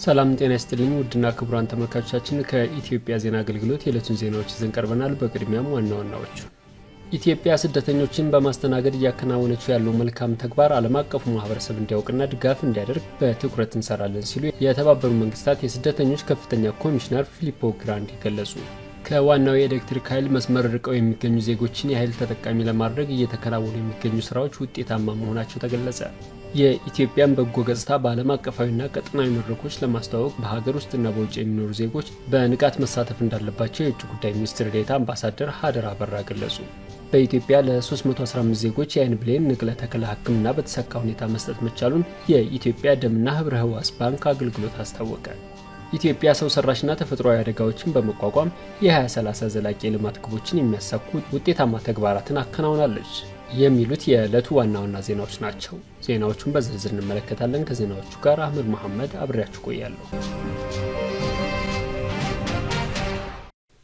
ሰላም ጤና ይስጥልኝ ውድና ክቡራን ተመልካቾቻችን ከኢትዮጵያ ዜና አገልግሎት የዕለቱን ዜናዎች ይዘን ቀርበናል። በቅድሚያም ዋናዎቹ ኢትዮጵያ ስደተኞችን በማስተናገድ ያከናወነችው ያለው መልካም ተግባር ዓለም አቀፉ ማህበረሰብ እንዲያውቅና ድጋፍ እንዲያደርግ በትኩረት እንሰራለን ሲሉ የተባበሩት መንግስታት የስደተኞች ከፍተኛ ኮሚሽነር ፊሊፖ ግራንዲ ገለጹ። ከዋናው የኤሌክትሪክ ኃይል መስመር ርቀው የሚገኙ ዜጎችን የኃይል ተጠቃሚ ለማድረግ እየተከናወኑ የሚገኙ ስራዎች ውጤታማ መሆናቸው ተገለጸ። የኢትዮጵያን በጎ ገጽታ በዓለም አቀፋዊና ቀጠናዊ መድረኮች ለማስተዋወቅ በሀገር ውስጥና በውጭ የሚኖሩ ዜጎች በንቃት መሳተፍ እንዳለባቸው የውጭ ጉዳይ ሚኒስትር ዴኤታ አምባሳደር ሀደራ አበራ ገለጹ። በኢትዮጵያ ለ315 ዜጎች የአይን ብሌን ንቅለ ተከላ ሕክምና በተሳካ ሁኔታ መስጠት መቻሉን የኢትዮጵያ ደምና ህብረ ህዋስ ባንክ አገልግሎት አስታወቀ። ኢትዮጵያ ሰው ሰራሽና ተፈጥሯዊ አደጋዎችን በመቋቋም የ2030 ዘላቂ የልማት ግቦችን የሚያሳኩ ውጤታማ ተግባራትን አከናውናለች። የሚሉት የዕለቱ ዋና ዜናዎች ናቸው። ዜናዎቹን በዝርዝር እንመለከታለን። ከዜናዎቹ ጋር አህመድ መሐመድ አብሬያችሁ ቆያለሁ።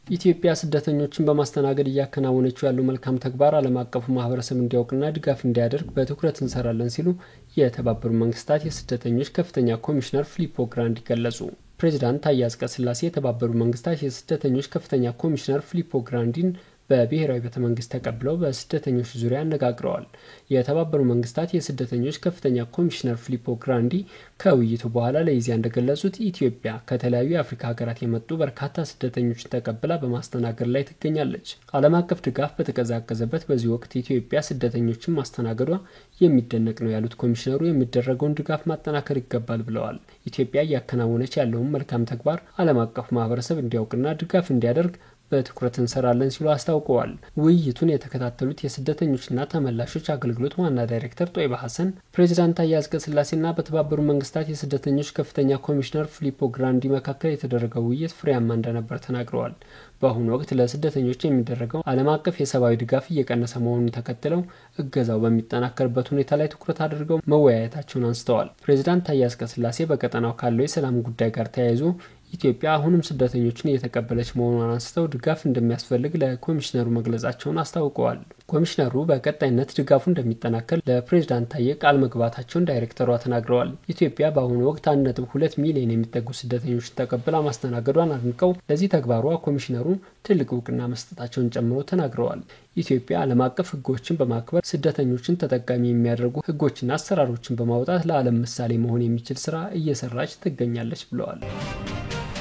ኢትዮጵያ ስደተኞችን በማስተናገድ ያከናወነችው ያለው መልካም ተግባር ዓለም አቀፉ ማህበረሰብ እንዲያውቅና ድጋፍ እንዲያደርግ በትኩረት እንሰራለን ሲሉ የተባበሩት መንግስታት የስደተኞች ከፍተኛ ኮሚሽነር ፊሊፖ ግራንዲ ገለጹ። ፕሬዝዳንት ታዬ አጽቀሥላሴ የተባበሩት መንግስታት የስደተኞች ከፍተኛ ኮሚሽነር ፊሊፖ ግራንዲን በብሔራዊ ቤተመንግስት ተቀብለው በስደተኞች ዙሪያ አነጋግረዋል። የተባበሩት መንግስታት የስደተኞች ከፍተኛ ኮሚሽነር ፊሊፖ ግራንዲ ከውይይቱ በኋላ ለኢዜአ እንደገለጹት ኢትዮጵያ ከተለያዩ የአፍሪካ ሀገራት የመጡ በርካታ ስደተኞችን ተቀብላ በማስተናገድ ላይ ትገኛለች። ዓለም አቀፍ ድጋፍ በተቀዛቀዘበት በዚህ ወቅት ኢትዮጵያ ስደተኞችን ማስተናገዷ የሚደነቅ ነው ያሉት ኮሚሽነሩ የሚደረገውን ድጋፍ ማጠናከር ይገባል ብለዋል። ኢትዮጵያ እያከናወነች ያለውን መልካም ተግባር ዓለም አቀፉ ማህበረሰብ እንዲያውቅና ድጋፍ እንዲያደርግ በትኩረት እንሰራለን ሲሉ አስታውቀዋል። ውይይቱን የተከታተሉት የስደተኞችና ተመላሾች አገልግሎት ዋና ዳይሬክተር ጦይባ ሐሰን ፕሬዝዳንት ታዬ አጽቀሥላሴና በተባበሩት መንግስታት የስደተኞች ከፍተኛ ኮሚሽነር ፊሊፖ ግራንዲ መካከል የተደረገው ውይይት ፍሬያማ እንደነበር ተናግረዋል። በአሁኑ ወቅት ለስደተኞች የሚደረገው ዓለም አቀፍ የሰብአዊ ድጋፍ እየቀነሰ መሆኑን ተከትለው እገዛው በሚጠናከርበት ሁኔታ ላይ ትኩረት አድርገው መወያየታቸውን አንስተዋል። ፕሬዝዳንት ታዬ አጽቀሥላሴ በቀጠናው ካለው የሰላም ጉዳይ ጋር ተያይዞ ኢትዮጵያ አሁንም ስደተኞችን እየተቀበለች መሆኑን አንስተው ድጋፍ እንደሚያስፈልግ ለኮሚሽነሩ መግለጻቸውን አስታውቀዋል። ኮሚሽነሩ በቀጣይነት ድጋፉ እንደሚጠናከር ለፕሬዝዳንት ታዬ ቃል መግባታቸውን ዳይሬክተሯ ተናግረዋል። ኢትዮጵያ በአሁኑ ወቅት 1.2 ሚሊዮን የሚጠጉ ስደተኞችን ተቀብላ ማስተናገዷን አድንቀው ለዚህ ተግባሯ ኮሚሽነሩ ትልቅ እውቅና መስጠታቸውን ጨምሮ ተናግረዋል። ኢትዮጵያ ዓለም አቀፍ ሕጎችን በማክበር ስደተኞችን ተጠቃሚ የሚያደርጉ ሕጎችና አሰራሮችን በማውጣት ለዓለም ምሳሌ መሆን የሚችል ስራ እየሰራች ትገኛለች ብለዋል።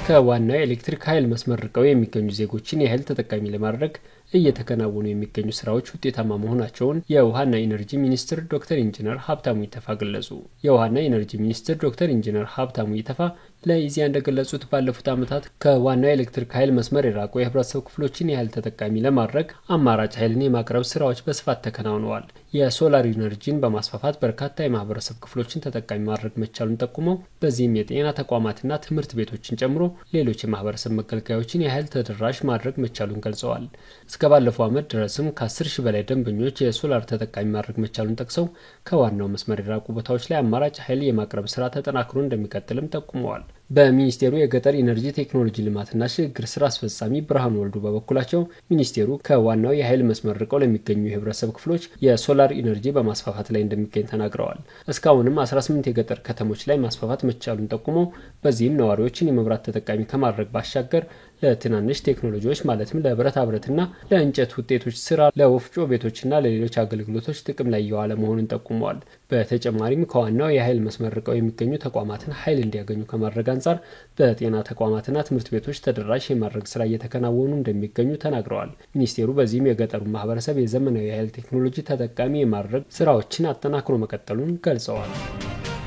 ከዋናው የኤሌክትሪክ ኃይል መስመር ርቀው የሚገኙ ዜጎችን የኃይል ተጠቃሚ ለማድረግ እየተከናወኑ የሚገኙ ስራዎች ውጤታማ መሆናቸውን የውሃና ኢነርጂ ሚኒስትር ዶክተር ኢንጂነር ሀብታሙ ይተፋ ገለጹ። የውሃና ኢነርጂ ሚኒስትር ዶክተር ኢንጂነር ሀብታሙ ይተፋ ለኢዜአ እንደገለጹት ባለፉት ዓመታት ከዋናው የኤሌክትሪክ ኃይል መስመር የራቁ የህብረተሰብ ክፍሎችን የኃይል ተጠቃሚ ለማድረግ አማራጭ ኃይልን የማቅረብ ስራዎች በስፋት ተከናውነዋል። የሶላር ኢነርጂን በማስፋፋት በርካታ የማህበረሰብ ክፍሎችን ተጠቃሚ ማድረግ መቻሉን ጠቁመው በዚህም የጤና ተቋማትና ትምህርት ቤቶችን ጨምሮ ሌሎች የማህበረሰብ መገልገያዎችን የኃይል ተደራሽ ማድረግ መቻሉን ገልጸዋል። እስከ ባለፈው ዓመት ድረስም ከ10 ሺህ በላይ ደንበኞች የሶላር ተጠቃሚ ማድረግ መቻሉን ጠቅሰው ከዋናው መስመር የራቁ ቦታዎች ላይ አማራጭ ኃይል የማቅረብ ስራ ተጠናክሮ እንደሚቀጥልም ጠቁመዋል። በሚኒስቴሩ የገጠር ኢነርጂ ቴክኖሎጂ ልማትና ሽግግር ስራ አስፈጻሚ ብርሃኑ ወልዱ በበኩላቸው ሚኒስቴሩ ከዋናው የኃይል መስመር ርቀው ለሚገኙ የህብረተሰብ ክፍሎች የሶላር ኢነርጂ በማስፋፋት ላይ እንደሚገኝ ተናግረዋል። እስካሁንም 18 የገጠር ከተሞች ላይ ማስፋፋት መቻሉን ጠቁመው በዚህም ነዋሪዎችን የመብራት ተጠቃሚ ከማድረግ ባሻገር ለትናንሽ ቴክኖሎጂዎች ማለትም ለብረታ ብረትና ለእንጨት ውጤቶች ስራ፣ ለወፍጮ ቤቶችና ለሌሎች አገልግሎቶች ጥቅም ላይ እየዋለ መሆኑን ጠቁመዋል። በተጨማሪም ከዋናው የኃይል መስመር ርቀው የሚገኙ ተቋማትን ኃይል እንዲያገኙ ከማድረግ አንጻር በጤና ተቋማትና ትምህርት ቤቶች ተደራሽ የማድረግ ስራ እየተከናወኑ እንደሚገኙ ተናግረዋል። ሚኒስቴሩ በዚህም የገጠሩ ማህበረሰብ የዘመናዊ የኃይል ቴክኖሎጂ ተጠቃሚ የማድረግ ስራዎችን አጠናክሮ መቀጠሉን ገልጸዋል።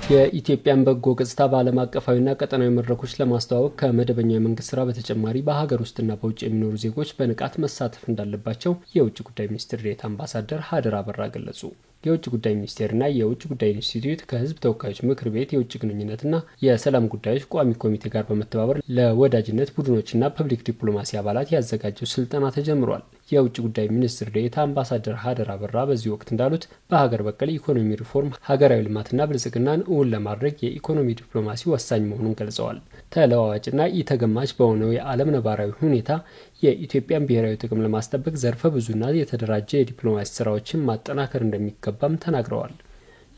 የኢትዮጵያን በጎ ገጽታ በዓለም አቀፋዊና ቀጠናዊ መድረኮች ለማስተዋወቅ ከመደበኛ የመንግስት ስራ በተጨማሪ በሀገር ውስጥና በውጭ የሚኖሩ ዜጎች በንቃት መሳተፍ እንዳለባቸው የውጭ ጉዳይ ሚኒስትር ዴኤታ አምባሳደር ሀደራ አበራ ገለጹ። የውጭ ጉዳይ ሚኒስቴርና የውጭ ጉዳይ ኢንስቲትዩት ከህዝብ ተወካዮች ምክር ቤት የውጭ ግንኙነትና የሰላም ጉዳዮች ቋሚ ኮሚቴ ጋር በመተባበር ለወዳጅነት ቡድኖችና ፐብሊክ ዲፕሎማሲ አባላት ያዘጋጀው ስልጠና ተጀምሯል። የውጭ ጉዳይ ሚኒስትር ዴኤታ አምባሳደር ሀደራ አበራ በዚህ ወቅት እንዳሉት በሀገር በቀል ኢኮኖሚ ሪፎርም ሀገራዊ ልማትና ብልጽግናን እውን ለማድረግ የኢኮኖሚ ዲፕሎማሲ ወሳኝ መሆኑን ገልጸዋል። ተለዋዋጭና ኢተገማች በሆነው የዓለም ነባራዊ ሁኔታ የኢትዮጵያን ብሔራዊ ጥቅም ለማስጠበቅ ዘርፈ ብዙና የተደራጀ የዲፕሎማሲ ስራዎችን ማጠናከር እንደሚገባም ተናግረዋል።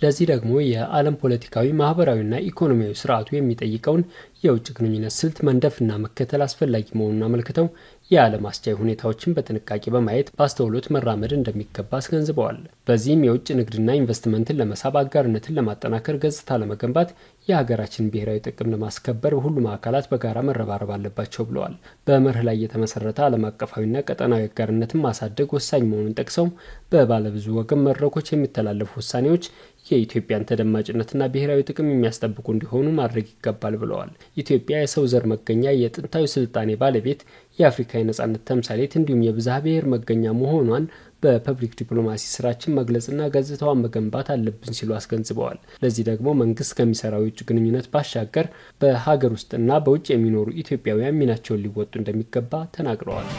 ለዚህ ደግሞ የዓለም ፖለቲካዊ ማህበራዊና ኢኮኖሚያዊ ስርዓቱ የሚጠይቀውን የውጭ ግንኙነት ስልት መንደፍና መከተል አስፈላጊ መሆኑን አመልክተው የዓለም አስቻይ ሁኔታዎችን በጥንቃቄ በማየት በአስተውሎት መራመድ እንደሚገባ አስገንዝበዋል። በዚህም የውጭ ንግድና ኢንቨስትመንትን ለመሳብ፣ አጋርነትን ለማጠናከር፣ ገጽታ ለመገንባት፣ የሀገራችን ብሔራዊ ጥቅም ለማስከበር ሁሉም አካላት በጋራ መረባረብ አለባቸው ብለዋል። በመርህ ላይ የተመሰረተ ዓለም አቀፋዊና ቀጠናዊ አጋርነትን ማሳደግ ወሳኝ መሆኑን ጠቅሰው በባለብዙ ወገን መድረኮች የሚተላለፉ ውሳኔዎች የኢትዮጵያን ተደማጭነትና ብሔራዊ ጥቅም የሚያስጠብቁ እንዲሆኑ ማድረግ ይገባል ብለዋል። ኢትዮጵያ የሰው ዘር መገኛ፣ የጥንታዊ ስልጣኔ ባለቤት፣ የአፍሪካ የነጻነት ተምሳሌት እንዲሁም የብዝሃ ብሔር መገኛ መሆኗን በፐብሊክ ዲፕሎማሲ ስራችን መግለጽና ገጽታዋን መገንባት አለብን ሲሉ አስገንዝበዋል። ለዚህ ደግሞ መንግስት ከሚሰራው የውጭ ግንኙነት ባሻገር በሀገር ውስጥና በውጭ የሚኖሩ ኢትዮጵያውያን ሚናቸውን ሊወጡ እንደሚገባ ተናግረዋል።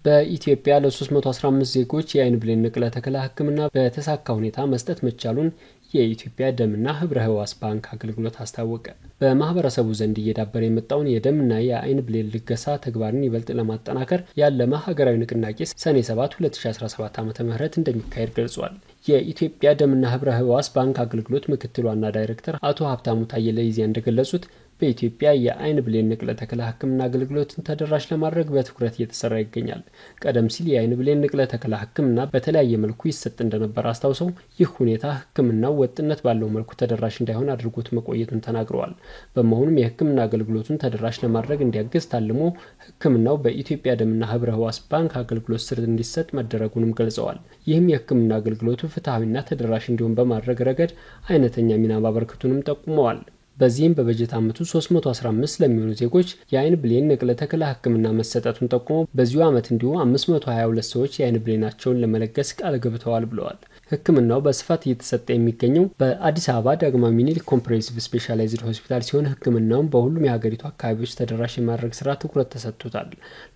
በኢትዮጵያ ለ315 ዜጎች የአይን ብሌን ንቅለ ተከላ ሕክምና በተሳካ ሁኔታ መስጠት መቻሉን የኢትዮጵያ ደምና ህብረ ህዋስ ባንክ አገልግሎት አስታወቀ። በማህበረሰቡ ዘንድ እየዳበረ የመጣውን የደምና የአይን ብሌን ልገሳ ተግባርን ይበልጥ ለማጠናከር ያለመ ሀገራዊ ንቅናቄ ሰኔ 7 2017 ዓ.ም እንደሚካሄድ ገልጿል። የኢትዮጵያ ደምና ህብረ ህዋስ ባንክ አገልግሎት ምክትል ዋና ዳይሬክተር አቶ ሀብታሙ ታየ ለኢዜአ እንደገለጹት በኢትዮጵያ የአይን ብሌን ንቅለ ተከላ ሕክምና አገልግሎትን ተደራሽ ለማድረግ በትኩረት እየተሰራ ይገኛል። ቀደም ሲል የአይን ብሌን ንቅለ ተከላ ሕክምና በተለያየ መልኩ ይሰጥ እንደነበር አስታውሰው ይህ ሁኔታ ሕክምናው ወጥነት ባለው መልኩ ተደራሽ እንዳይሆን አድርጎት መቆየቱን ተናግረዋል። በመሆኑም የሕክምና አገልግሎቱን ተደራሽ ለማድረግ እንዲያግዝ ታልሞ ሕክምናው በኢትዮጵያ ደምና ህብረ ህዋስ ባንክ አገልግሎት ስር እንዲሰጥ መደረጉንም ገልጸዋል። ይህም የሕክምና አገልግሎቱ ፍትሐዊና ተደራሽ እንዲሆን በማድረግ ረገድ አይነተኛ ሚና ማበርከቱንም ጠቁመዋል። በዚህም በበጀት ዓመቱ 315 ለሚሆኑ ዜጎች የአይን ብሌን ንቅለ ተከላ ሕክምና መሰጠቱን ጠቁሞ በዚሁ ዓመት እንዲሁ 522 ሰዎች የአይን ብሌናቸውን ለመለገስ ቃል ገብተዋል ብለዋል። ሕክምናው በስፋት እየተሰጠ የሚገኘው በአዲስ አበባ ዳግማዊ ምኒልክ ኮምፕሬሄንሲቭ ስፔሻላይዝድ ሆስፒታል ሲሆን ሕክምናውን በሁሉም የሀገሪቱ አካባቢዎች ተደራሽ የማድረግ ስራ ትኩረት ተሰጥቶታል።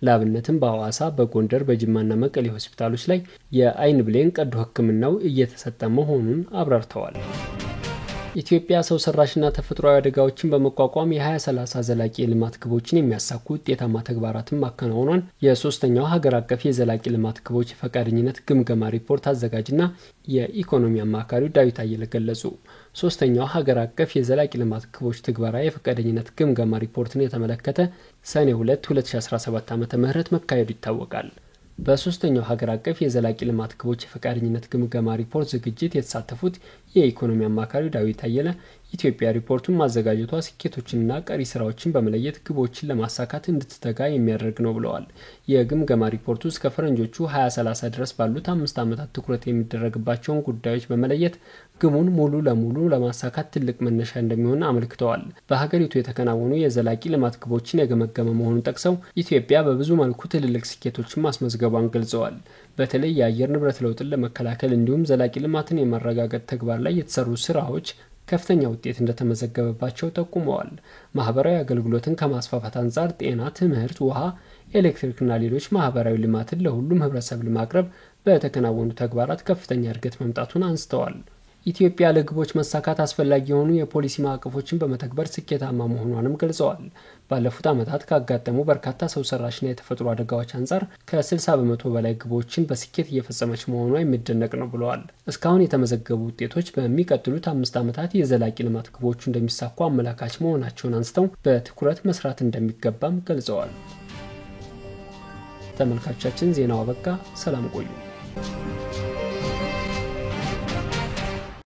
ለአብነትም በሐዋሳ፣ በጎንደር፣ በጅማና መቀሌ ሆስፒታሎች ላይ የአይን ብሌን ቀዶ ሕክምናው እየተሰጠ መሆኑን አብራርተዋል። ኢትዮጵያ ሰው ሰራሽና ተፈጥሯዊ አደጋዎችን በመቋቋም የ2030 ዘላቂ የልማት ግቦችን የሚያሳኩ ውጤታማ ተግባራትን ማከናወኗን የሶስተኛው ሀገር አቀፍ የዘላቂ ልማት ግቦች የፈቃደኝነት ግምገማ ሪፖርት አዘጋጅና የኢኮኖሚ አማካሪው ዳዊት አየለ ገለጹ። ሶስተኛው ሀገር አቀፍ የዘላቂ ልማት ግቦች ትግበራ የፈቃደኝነት ግምገማ ሪፖርትን የተመለከተ ሰኔ 2 2017 ዓ.ም መካሄዱ ይታወቃል። በሶስተኛው ሀገር አቀፍ የዘላቂ ልማት ግቦች የፈቃደኝነት ግምገማ ሪፖርት ዝግጅት የተሳተፉት የኢኮኖሚ አማካሪው ዳዊት አየለ ኢትዮጵያ ሪፖርቱን ማዘጋጀቷ ስኬቶችንና ቀሪ ስራዎችን በመለየት ግቦችን ለማሳካት እንድትተጋ የሚያደርግ ነው ብለዋል። የግምገማ ሪፖርቱ እስከ ፈረንጆቹ 2030 ድረስ ባሉት 5 ዓመታት ትኩረት የሚደረግባቸውን ጉዳዮች በመለየት ግቡን ሙሉ ለሙሉ ለማሳካት ትልቅ መነሻ እንደሚሆን አመልክተዋል። በሀገሪቱ የተከናወኑ የዘላቂ ልማት ግቦችን የገመገመ መሆኑን ጠቅሰው ኢትዮጵያ በብዙ መልኩ ትልልቅ ስኬቶችን ማስመዝገቧን ገልጸዋል። በተለይ የአየር ንብረት ለውጥን ለመከላከል እንዲሁም ዘላቂ ልማትን የማረጋገጥ ተግባር ላይ የተሰሩ ስራዎች ከፍተኛ ውጤት እንደተመዘገበባቸው ጠቁመዋል። ማህበራዊ አገልግሎትን ከማስፋፋት አንጻር ጤና፣ ትምህርት፣ ውሃ፣ ኤሌክትሪክና ሌሎች ማህበራዊ ልማትን ለሁሉም ህብረተሰብ ለማቅረብ በተከናወኑ ተግባራት ከፍተኛ እድገት መምጣቱን አንስተዋል። ኢትዮጵያ ለግቦች መሳካት አስፈላጊ የሆኑ የፖሊሲ ማዕቀፎችን በመተግበር ስኬታማ መሆኗንም ገልጸዋል። ባለፉት ዓመታት ካጋጠሙ በርካታ ሰው ሰራሽና የተፈጥሮ አደጋዎች አንጻር ከ60 በመቶ በላይ ግቦችን በስኬት እየፈጸመች መሆኗ የሚደነቅ ነው ብለዋል። እስካሁን የተመዘገቡ ውጤቶች በሚቀጥሉት 5 ዓመታት የዘላቂ ልማት ግቦቹ እንደሚሳኩ አመላካች መሆናቸውን አንስተው በትኩረት መስራት እንደሚገባም ገልጸዋል። ተመልካቾቻችን ዜናው አበቃ። ሰላም ቆዩ።